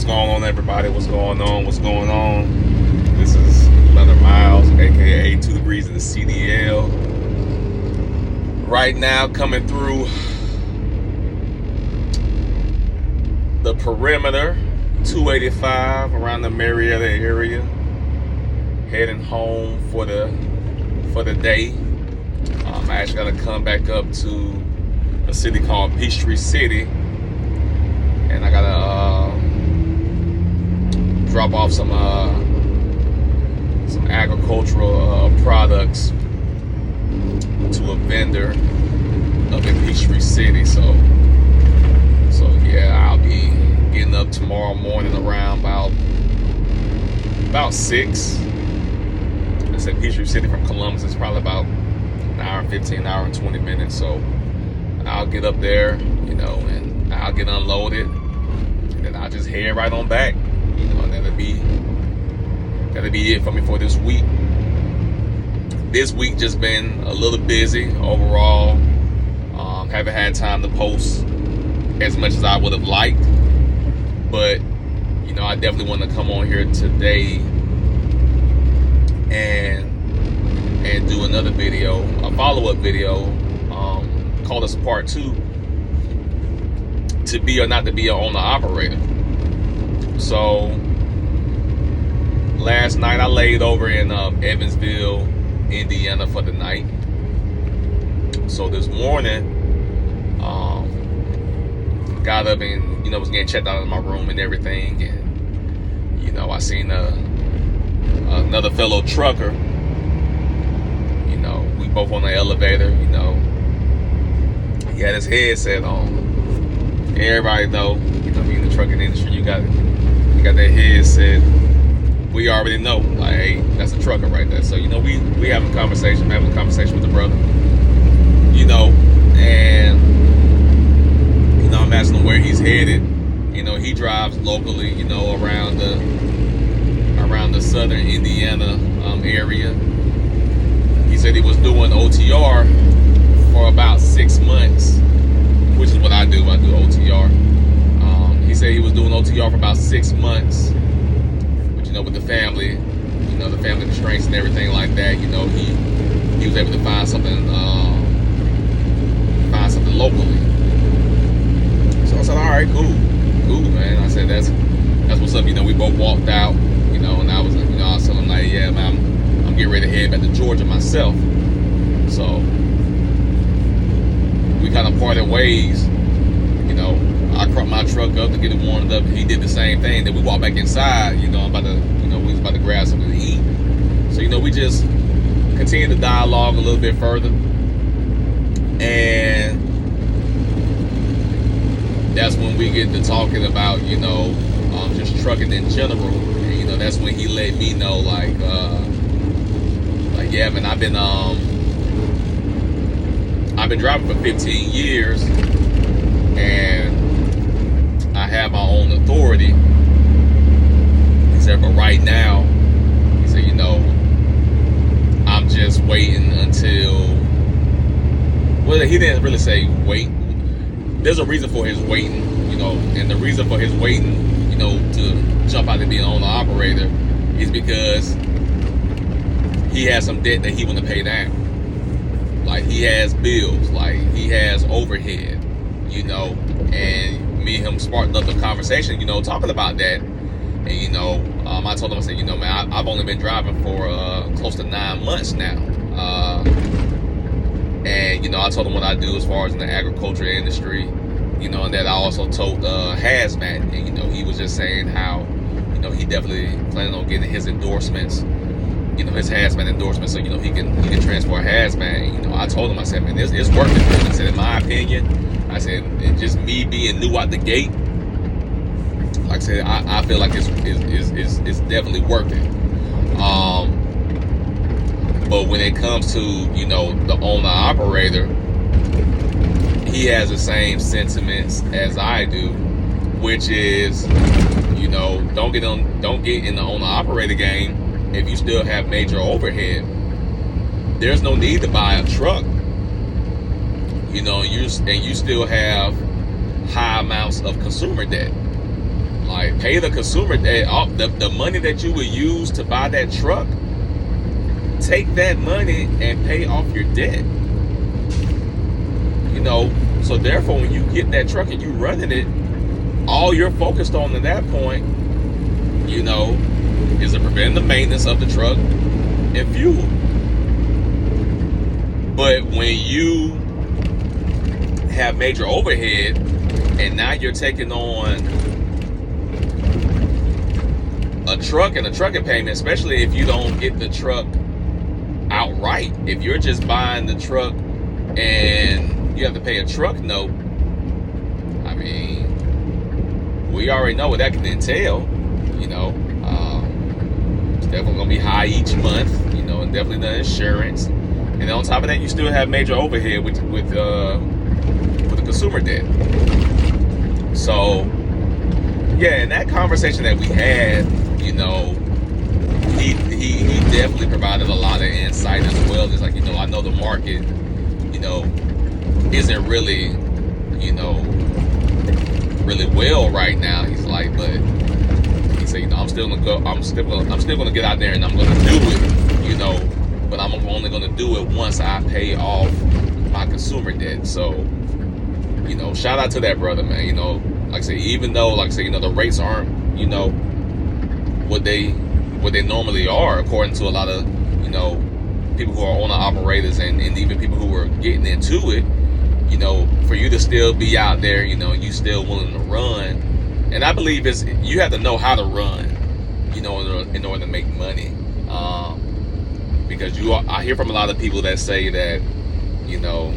What's going on, everybody? What's going on? What's going on? This is Leonard Miles, aka 2 Degrees in the CDL. Right now, coming through the perimeter, 285 around the Marietta area, heading home for the day. I actually got to come back up to a city called Peachtree City, and I gotta drop off some agricultural products to a vendor up in Peachtree City. So yeah, I'll be getting up tomorrow morning around about 6. I said Peachtree City from Columbus is probably about an hour and 15, an hour and 20 minutes. So I'll get up there, and I'll get unloaded, and then I'll just head right on back. And that'll be it for me for this week. This week just been a little busy overall. Haven't had time to post as much as I would have liked, but I definitely want to come on here today and do another video, a follow-up video, called this part 2, to be or not to be an owner-operator. So last night I laid over in Evansville, Indiana for the night. So this morning, got up and was getting checked out of my room and everything, and I seen another fellow trucker. We both on the elevator. He had his headset on. Everybody know, me in the trucking industry, you got that headset. We already know, like, hey, that's a trucker right there. So we having a conversation, with the brother. And I'm asking him where he's headed. He drives locally, around the southern Indiana area. He said he was doing OTR for about 6 months, which is what I do. I do OTR. He said he was doing OTR for about 6 months, but with the family, the family constraints and everything like that, he was able to find something locally. So I said, all right, cool, man. I said that's what's up. We both walked out, and I was telling him, like, yeah, man, I'm getting ready to head back to Georgia myself. So we kind of parted ways. I cropped my truck up to get it warmed up. He did the same thing. Then we walked back inside. We was about to grab something to eat. So we just continued to dialogue a little bit further, and that's when we get to talking about just trucking in general. And, that's when he let me know, like yeah, man, I've been driving for 15 years, and I have my own authority. He said, but right now, he said, I'm just waiting until, well, he didn't really say wait. There's a reason for his waiting, and the reason for his waiting, to jump out and be an owner-operator is because he has some debt that he want to pay down. Like, he has bills, like he has overhead, and me and him sparked up the conversation, talking about that. And, I told him, I said, man, I've only been driving for close to 9 months now. And, I told him what I do as far as in the agriculture industry, and that I also told hazmat. And, he was just saying how, he definitely planning on getting his endorsements, his hazmat endorsements, so, he can transport hazmat. And, I told him, I said, man, it's worth it. I said, in my opinion, I said, just me being new out the gate, like I said, I feel like it's definitely worth it. But when it comes to, the owner-operator, he has the same sentiments as I do, which is, don't get in the owner-operator game if you still have major overhead. There's no need to buy a truck, you still have high amounts of consumer debt. Like, pay the consumer the money that you would use to buy that truck. Take that money and pay off your debt. You know, so therefore, when you get that truck and you running it, all you're focused on at that point, you know, is to prevent the maintenance of the truck and fuel. But when you have major overhead and now you're taking on a truck and a trucking payment, especially if you don't get the truck outright. If you're just buying the truck and you have to pay a truck note, I mean, we already know what that can entail. You know, it's definitely gonna be high each month. You know, and definitely the insurance. And on top of that, you still have major overhead with the consumer debt. So, yeah, in that conversation that we had, you know, he definitely provided a lot of insight as well. It's like, you know, I know the market, you know, isn't really, you know, really well right now. He's like, but he said, you know, I'm still gonna get out there and I'm gonna do it, you know, but I'm only gonna do it once I pay off my consumer debt. So, you know, shout out to that brother, man. You know, like I say, even though, like I say, you know, the rates aren't, you know, what they normally are, according to a lot of, you know, people who are owner operators and even people who are getting into it, you know, for you to still be out there, you know, you still willing to run. And I believe you have to know how to run, you know, in order to make money. Because I hear from a lot of people that say that, you know,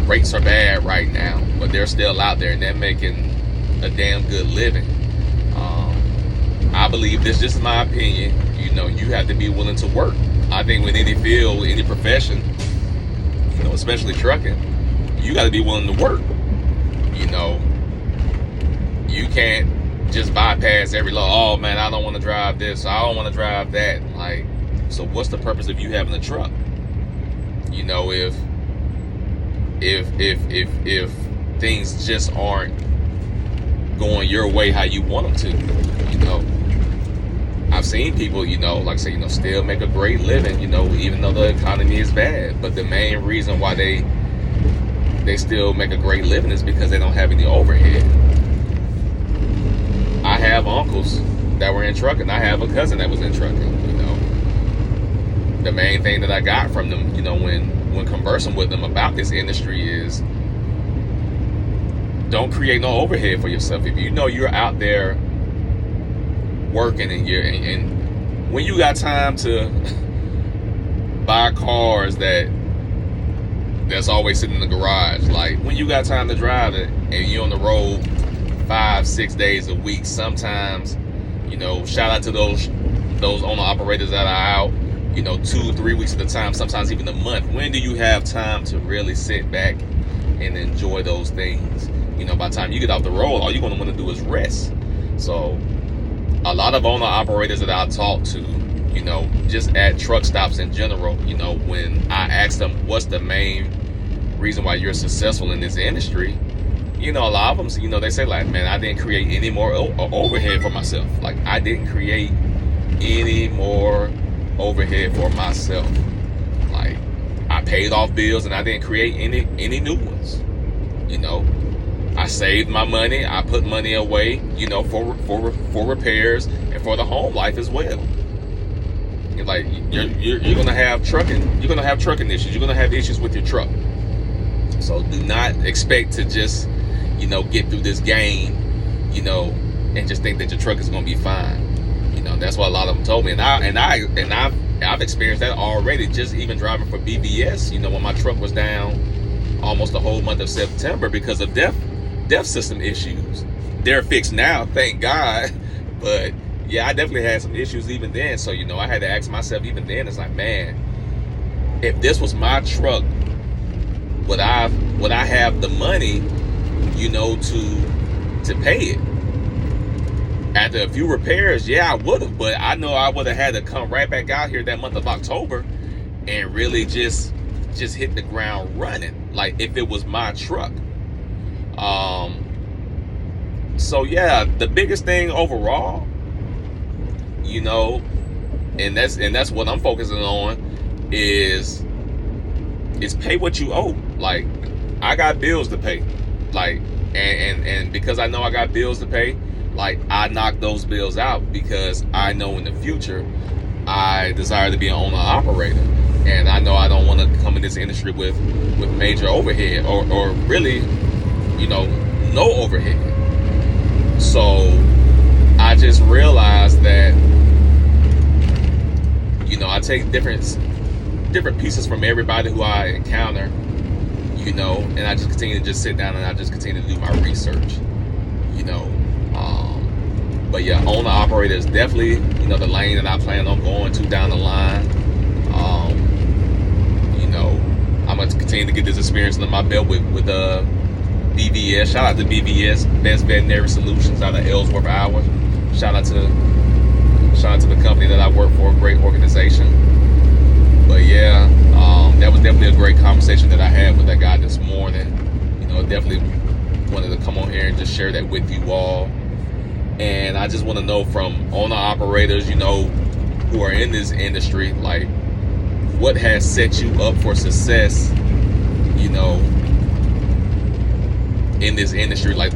rates are bad right now, but they're still out there and they're making a damn good living. I believe this is just my opinion. You know, you have to be willing to work. I think with any field, any profession, you know, especially trucking, you got to be willing to work. You know, you can't just bypass every law. Oh man, I don't want to drive this. I don't want to drive that. Like, so what's the purpose of you having a truck? You know, if things just aren't going your way how you want them to, you know. I've seen people, you know, like I say, you know, still make a great living, you know, even though the economy is bad. But the main reason why they still make a great living is because they don't have any overhead. I have uncles that were in trucking. I have a cousin that was in trucking, you know. The main thing that I got from them, you know, when conversing with them about this industry is don't create no overhead for yourself. If you know you're out there working and when you got time to buy cars that's always sitting in the garage, like when you got time to drive it and you're on the road 5-6 days a week, sometimes, you know, shout out to those owner operators that are out, you know, 2-3 weeks at a time, sometimes even a month. When do you have time to really sit back and enjoy those things? You know, by the time you get off the road, all you're going to want to do is rest. So a lot of owner operators that I talk to, you know, just at truck stops in general, you know, when I ask them what's the main reason why you're successful in this industry, you know, a lot of them, you know, they say like, man, I didn't create any more overhead for myself. Like, I didn't create any more overhead for myself. Like, I paid off bills and I didn't create any new ones. You know, I saved my money. I put money away, you know, for repairs and for the home life as well. You're like, you're gonna have trucking. You're gonna have trucking issues. You're gonna have issues with your truck. So do not expect to just, you know, get through this game, you know, and just think that your truck is gonna be fine. You know, that's what a lot of them told me, and I've experienced that already. Just even driving for BBS, you know, when my truck was down almost the whole month of September because of DEF system issues. They're fixed now, thank God. But yeah, I definitely had some issues even then. So, you know, I had to ask myself even then, it's like, man, if this was my truck, would I have the money, you know, to pay it? After a few repairs, yeah, I would have, but I know I would have had to come right back out here that month of October and really just hit the ground running, like if it was my truck. So yeah, the biggest thing overall, you know, and that's what I'm focusing on is pay what you owe. Like, I got bills to pay. Like, and because I know I got bills to pay, like, I knock those bills out because I know in the future I desire to be an owner operator, and I know I don't want to come in this industry with major overhead or really, you know, no overhead. So I just realized that, you know, I take different pieces from everybody who I encounter, you know, and I just continue to just sit down and I just continue to do my research, you know. But yeah, owner operator is definitely, you know, the lane that I plan on going to down the line. You know, I'm going to continue to get this experience under my belt with BVS. Shout out to BVS, Best Veterinary Solutions, out of Ellsworth, Iowa. Shout out to the company that I work for, a great organization. But yeah, that was definitely a great conversation that I had with that guy this morning. You know, definitely wanted to come on here and just share that with you all. And I just want to know from owner operators, you know, who are in this industry, like, what has set you up for success, you know, in this industry, like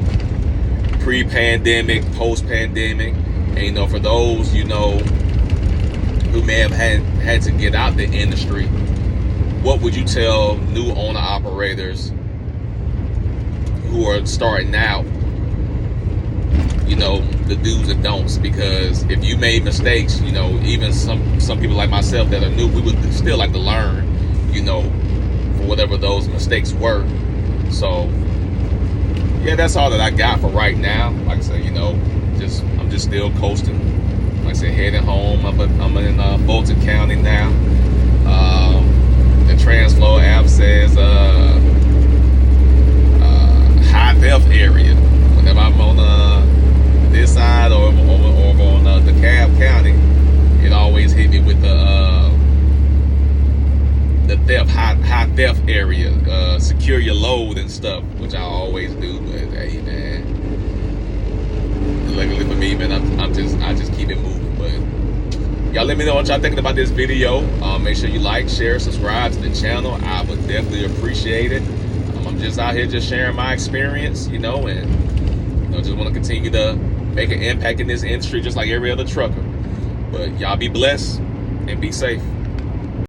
pre-pandemic, post-pandemic. And, you know, for those, you know, who may have had to get out the industry, what would you tell new owner operators who are starting out, you know, the do's and don'ts? Because if you made mistakes, you know, even some people like myself that are new, we would still like to learn, you know, for whatever those mistakes were. So yeah, that's all that I got for right now. Like I said, you know, I'm just still coasting. Like I said, heading home. I'm in Fulton County now. The Transflow app says high theft area. Whenever I'm on this side or over on DeKalb County, it always hit me with the theft, high theft area. Secure your load and stuff, which I always do. But hey, man, luckily for me, man, I just keep it moving. But y'all let me know what y'all thinking about this video. Make sure you like, share, subscribe to the channel. I would definitely appreciate it. I'm just out here just sharing my experience, you know, and, you know, just want to continue to make an impact in this industry just like every other trucker. But y'all be blessed and be safe.